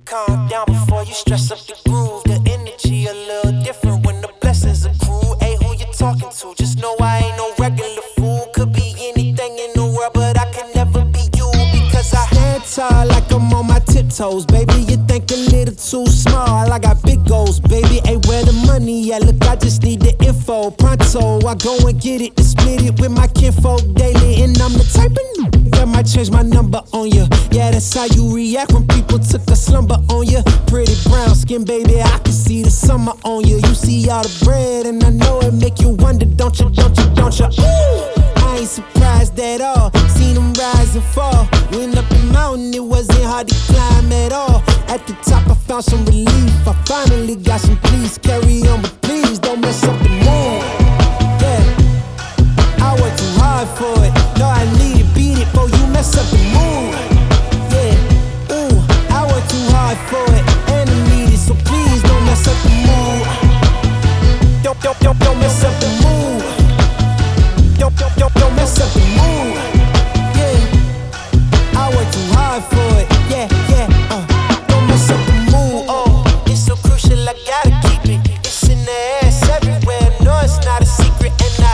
Calm down before you stress up the groove. The energy a little different when the blessings accrue. Hey, who you talking to? Just know I ain't no regular fool. Could be anything in the world, but I can never be you. Because I stand tall like I'm on my tiptoes. Baby, you think a little too small. I got big goals, baby. Hey, where the money at? Look, I just need the info. Pronto, I go and get it and split it with my kinfolk daily. And I'm the type of that might change my number on you. Yeah, that's how you react when people took a slumber on you. Pretty brown skin, baby, I can see the summer on you. You see all the bread, and I know it make you wonder, don't you, don't you, don't you? Ooh, I ain't surprised at all. Seen them rise and fall. Went up the mountain, it wasn't hard to climb at all. At the top, I found some relief. I finally got some peace. Carry on, but please don't mess up the mood. Yeah, I worked too hard for it. No, I need it, beat it, before you mess up the mood. Yeah, ooh, I worked too hard for it, and I need it, so please don't mess up the mood. Don't mess up the mood. Don't mess up the mood. Yeah, I worked too hard for it. Yeah, don't mess up the mood. Oh, it's so crucial, I gotta keep it. It's in the ass everywhere. No, it's not a secret, and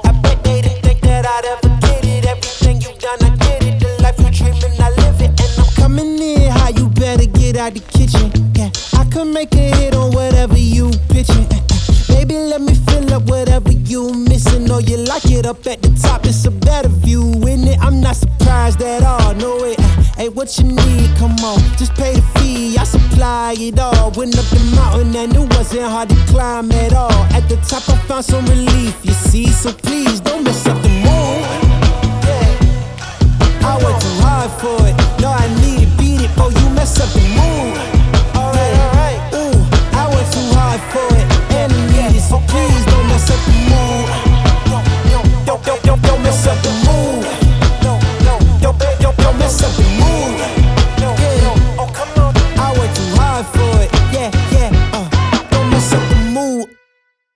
I bet they didn't think that I'd ever get it. Everything you've done, I did it. The life you're dreaming, I live it, and I'm coming in high. You better get out the kitchen. Yeah, I could make a hit on whatever you pitching. Baby, let me fill up whatever you missing. Or you like it up at the top, it's a better view, isn't it? I'm not surprised at all, no it. Hey, what you need? Come on, just pay the fee. I supply it all. Went up the mountain and it wasn't hard to climb at all. At the top, I found some relief, you see. So please don't mess up the mood. Yeah, I worked too hard for it. No, I need it, beat it, before you mess up the mood.